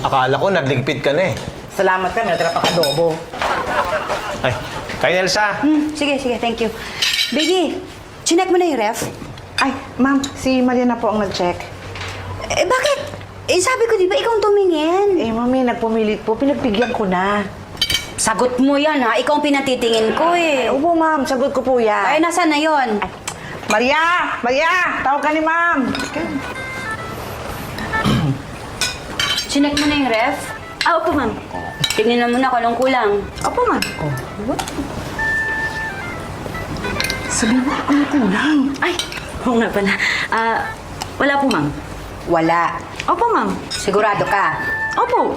Akala ko nagligpit ka na eh. Salamat ka, may natira pang adobo. Ay, kay Elsa. Sige, thank you. Biggie, chinek mo na yung ref? Ay, ma'am, si Maria na po ang nag-check. Eh, bakit? Eh, sabi ko, di ba ikaw ang tumingin? Eh, mami, nagpumilit po. Pinagbigyan ko na. Sagot mo yan, ha? Ikaw ang pinatitingin ko, eh. Opo, ma'am. Sagot ko po yan. Ay, nasaan na yon? Maria! Maria! Tawag ka ni ma'am. Chinek mo na yung ref? Opo, ma'am. Tingnan mo na kung anong kulang. Opo, ma'am. Sabihin mo, ano kulang? Ay, oo nga pala. Wala po, ma'am. Wala. Opo, ma'am. Sigurado ka? Opo.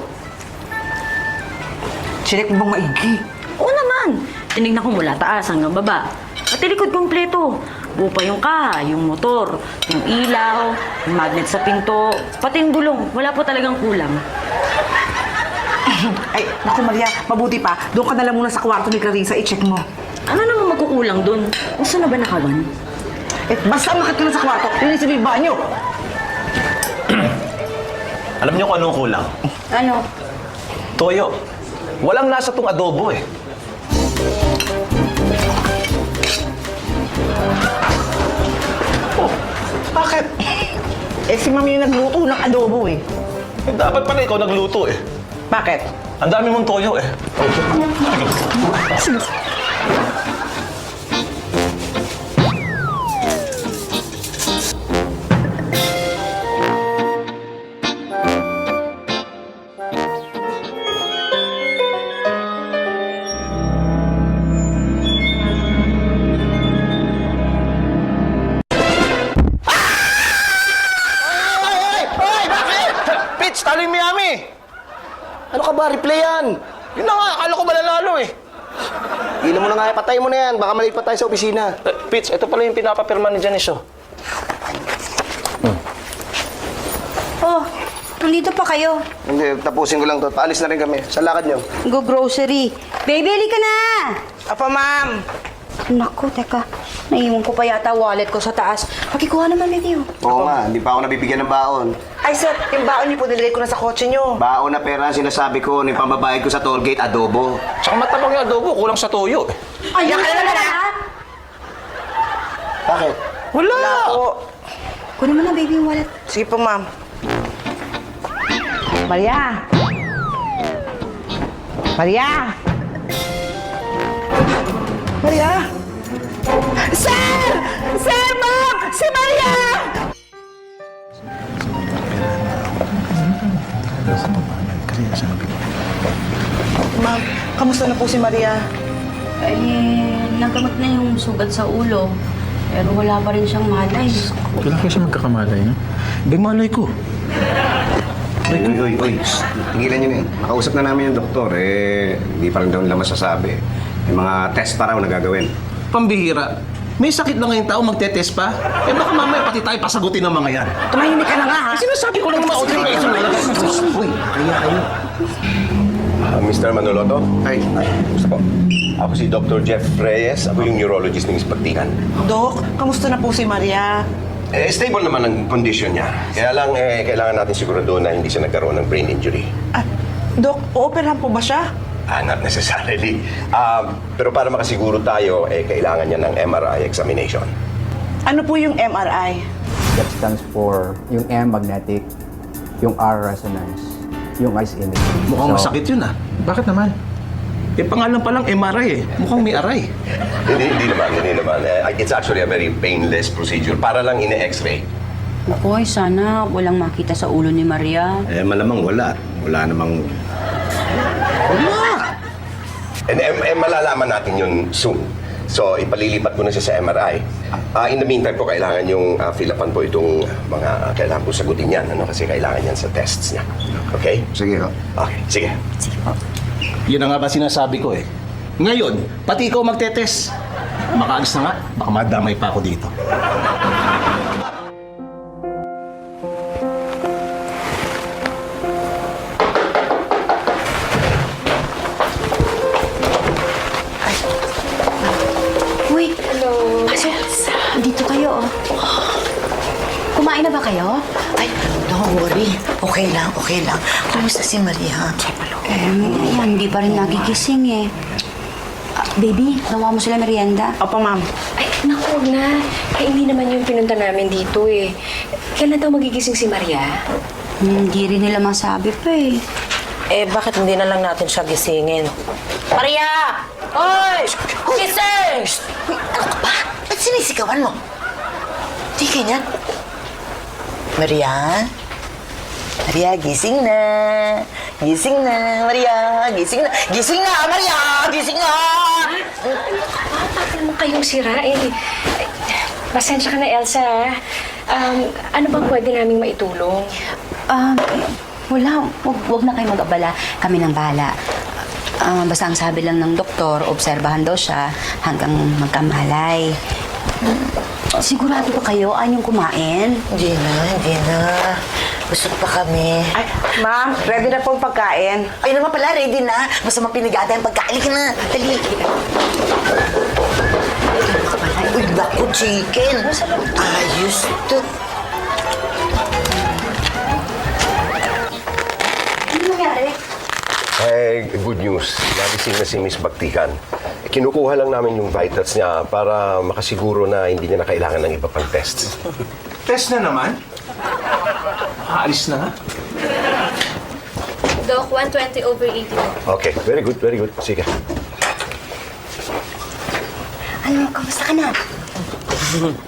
Chinek mo bang maigi? Oo naman. Tinignan ko mula taas hanggang baba. At likod kompleto. Buo pa yung kaha, yung motor, yung ilaw, yung magnet sa pinto, pati yung gulong. Wala po talagang kulang. Ay, naku Maria, mabuti pa. Doon ka na lang muna sa kwarto ni Clarissa, i-check mo. Ano naman magkukulang doon? Gusto na ba nakawan? Eh, basta makit ka na sa kwarto, linis yung banyo. Alam niyo kung anong kulang? Ano? Toyo. Walang lasa tong adobo eh. Oh, bakit? Eh, si Mami yung nagluto ng adobo eh. Eh, dapat pala ikaw nagluto eh. Bakit? Ang dami mong toyo eh. Pitch, talo yung Miami! Ano ka ba? Replay yan. Yun na nga, akala ko malalalo eh. Ilan mo na nga, patay mo na yan. Baka maliit pa tayo sa opisina. Pitch, ito pala yung pinapapirma ni Janice oh. Oh, nandito pa kayo. Hindi, tapusin ko lang to. Paalis na rin kami. Sa lakad nyo. Go grocery. Baby, halika na! Apa, ma'am? Naku, teka. Naiwan ko pa yata wallet ko sa taas. Pakikuha naman, baby. Oo nga, hindi pa ako nabibigyan ng baon. Ay, sir, yung baon niyo po, nilagay ko na sa kotse niyo. Baon na pera ang sinasabi ko, yung pambabayad ko sa tollgate, adobo. Tsaka matabang yung adobo, kulang sa toyo eh. Ayun ka na! Bakit? Wala! Wala po. Kunin mo na, baby, yung wallet. Sige po, ma'am. Maria! Maria! Maria! Sir! Sir, ma'am! Si Maria! Ma'am, kamusta na po si Maria? Ay, nagamot na yung sugat sa ulo. Pero wala pa rin siyang malay. Kailan kayo siya magkakamalay, no? Ibig malay ko. Uy. Tingilan nyo na yan. Makausap na namin yung doktor. Hindi pa rin daw nila masasabi. May mga test pa raw na gagawin. Pambihira. May sakit na ngayong tao, magte-test pa? Eh baka mamaya pati tayo pasagutin ng mga yan. Tumahimik ka na nga, ha? Eh, sinasabi ko lang naman, observation na lang. Uy, kaya kayo. Mr. Manoloto? Ay, Gusto po. Ako si Dr. Jeff Reyes. Ako yung neurologist ng Ispagtikan. Dok, kamusta na po si Maria? Stable naman ang condition niya. Kaya lang, kailangan natin sigurado na hindi siya nagkaroon ng brain injury. Ah, Dok, ooperahan po ba siya? Not necessarily. Pero para makasiguro tayo, kailangan niya ng MRI examination. Ano po yung MRI? That stands for yung M, magnetic, yung R, resonance, yung ice imaging. Mukhang masakit yun ah. Bakit naman? Eh pangalan pa lang MRI eh. Mukhang may aray. Hindi naman. It's actually a very painless procedure. Para lang ine-x-ray. Naku, sana walang makita sa ulo ni Maria. malamang wala. Wala namang... And malalaman natin yun soon. So, ipalilipat ko na siya sa MRI. In the meantime po, kailangan yung fill-upan po itong mga kailangan po sagutin yan. Kasi kailangan yan sa tests niya. Okay? Sige, ho. Okay, sige. Yun na nga ba sinasabi ko eh. Ngayon, pati ikaw magte-test. Makaalis na nga, baka madamay pa ako dito. Uy, hello. Pasok. Dito kayo, oh. Kumain na ba kayo? Ay, don't worry. Okay lang, okay lang. Kumusta si Maria? Yan, hindi pa rin nagigising eh. Baby, gawa mo sila merienda. Opo, ma'am. Ay, naku, huwag na. Eh, hindi naman yung pinunta namin dito eh. Kailan daw magigising si Maria? Hindi rin nila masabi pa eh. Eh, bakit hindi na lang natin siya gisingin? Maria! Oy! Gising! Ano ka ba? Ba't sinisigawan mo? Di ganyan. Maria? Maria, gising na. Gising na, Maria. Gising na. Gising na, Maria! Gising na! Bakit naman kayong sira eh? Ay, pasensya ka na, Elsa. Ano bang pwede naming maitulong? Wala. Wag na kayo mag-abala. Kami nang bahala. Basta ang sabi lang ng doktor, obserbahan daw siya hanggang magkamalay. Sigurado ba kayo? Anyong kumain? Hindi na. Busog pa kami. Ay, ma'am, ready na pong pagkain. Ay naman pala, ready na. Basta mapinigada yung pagkain ka na. Dali. Uy, naku, chicken. Ayos to. Ano nangyari? Eh, good news. Nagising na si Miss Baktikan. Kinukuha lang namin yung vitals niya para makasiguro na hindi niya na kailangan ng iba pang tests. Test na naman? Aalis na nga. Doc, 120/80. Okay, very good, very good. Sige. Ano, kamusta ka na?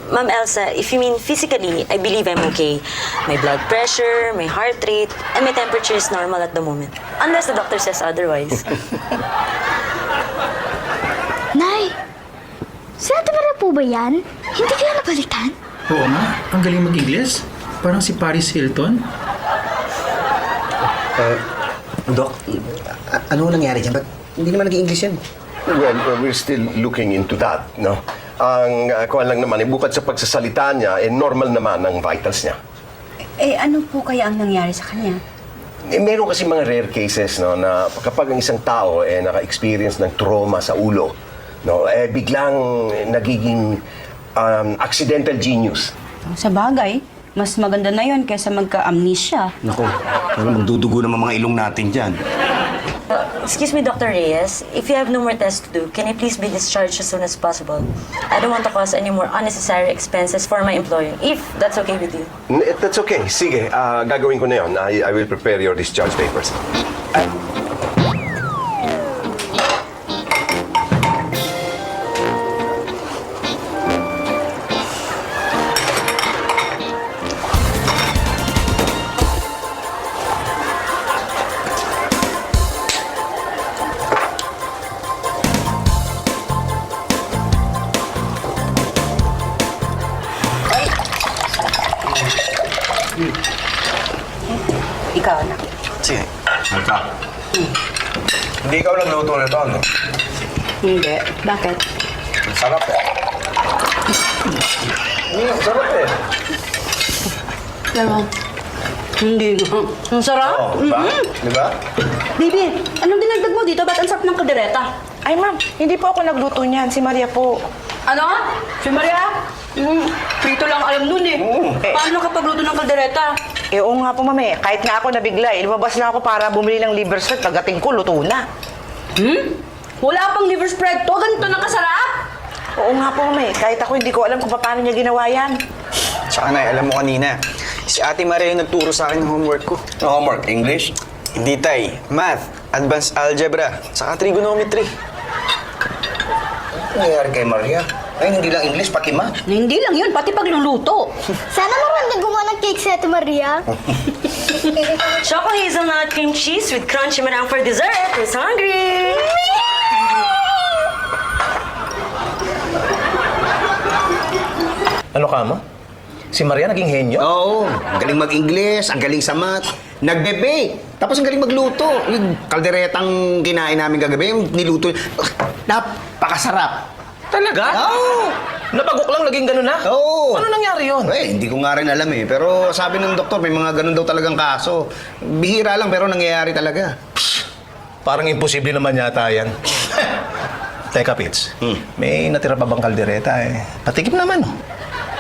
Ma'am Elsa, if you mean physically, I believe I'm okay. My blood pressure, my heart rate, and my temperature is normal at the moment. Unless the doctor says otherwise. Nay! Si Ate Maria po ba yan? Hindi kaya napalitan? Oo nga, ang galing mag-Ingles. Parang si Paris Hilton. Dok, ano nangyari dyan? Ba't hindi naman nag-English yan? Well, we're still looking into that, no? Ang kuwan lang naman, bukod sa pagsasalita niya, normal naman ang vitals niya. Ano po kaya ang nangyari sa kanya? Meron kasi mga rare cases, no, na kapag ang isang tao naka-experience ng trauma sa ulo, no, biglang nagiging accidental genius. Sa bagay, mas maganda na yon kaysa magka-amnesia. Naku, parang magdudugo naman mga ilong natin dyan. Excuse me, Dr. Reyes. If you have no more tests to do, can I please be discharged as soon as possible? I don't want to cause any more unnecessary expenses for my employer, if that's okay with you. That's okay. Sige, gagawin ko na yun. I will prepare your discharge papers. Ikaw na. Sige. Marta. Hindi ikaw lang luto na ito, ano? Hindi. Bakit? Sarap eh. Sarap eh. Pero, hindi nga. Ang sarap. Oo, diba? Diba? Baby, anong dinagdag mo dito? Ba't ang sarap ng kaldereta? Ay, ma'am, hindi po ako nagluto niyan. Si Maria po. Ano? Si Maria? Prito lang alam nun eh. Paano kapag luto ng kaldereta? Eh, oo nga po, ma'am eh. Kahit nga ako nabigla eh. Lumabas na ako para bumili ng liver spread. Pagdating ko, luto na. Wala pang liver spread to. Ganito na kasarap. Oo nga po, ma'am eh. Kahit ako, hindi ko alam kung paano niya ginawa yan. Tsaka na, alam mo kanina, si Ate Maria yung nagturo sa akin ng homework ko. No homework, English? Hindi tay, math, advanced algebra, saka trigonometry. Ano nangyari kay Maria? Ay, hindi lang English, pati math. Hindi lang yun, pati pagluluto. Sana marunong gumawa ng cake si Ate Maria. Choco hazelnut cream cheese with crunchy manang for dessert. Who's hungry? Ano ka, ma? Si Maria naging henyo? Oo, ang galing mag-English, ang galing sa math. Nagbe-bake, tapos ang galing magluto. Yung kalderetang kinain namin kagabi, yung niluto, napakasarap. Talaga? Oo! Napagok lang naging ganun na? Oo! Ano nangyari yun? Eh, hindi ko nga rin alam eh. Pero sabi ng doktor, may mga ganun daw talagang kaso. Bihira lang, pero nangyayari talaga. Parang imposible naman yata yan. Teka, Pits. May natira pa bang kaldereta eh? Patikim naman, oh.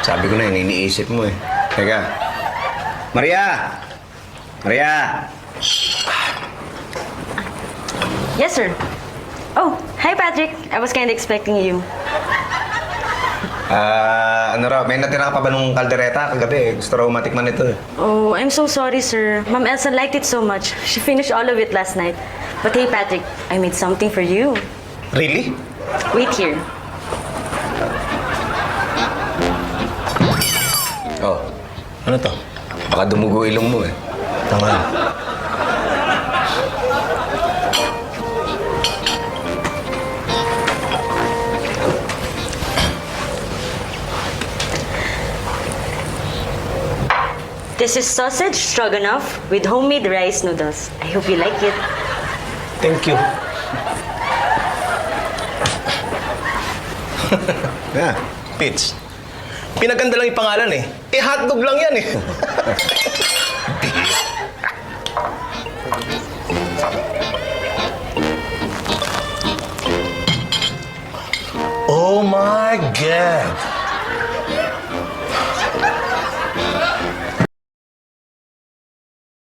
Sabi ko na yun, iniisip mo eh. Teka. Maria! Maria! Yes, sir. Oh, hi, Patrick. I was kind of expecting you. Ano raw, may natira ka pa ba nung kaldereta kagabi? Gusto raw matikman ito eh. Oh, I'm so sorry, sir. Ma'am Elsa liked it so much. She finished all of it last night. But hey, Patrick, I made something for you. Really? Wait here. Oh, ano to? Baka dumugo ilong mo eh. Tama. This is sausage stroganoff with homemade rice noodles. I hope you like it. Thank you. Yeah, Pitch. Pinaganda lang yung pangalan eh. Eh, hotdog lang yan eh. Oh my God!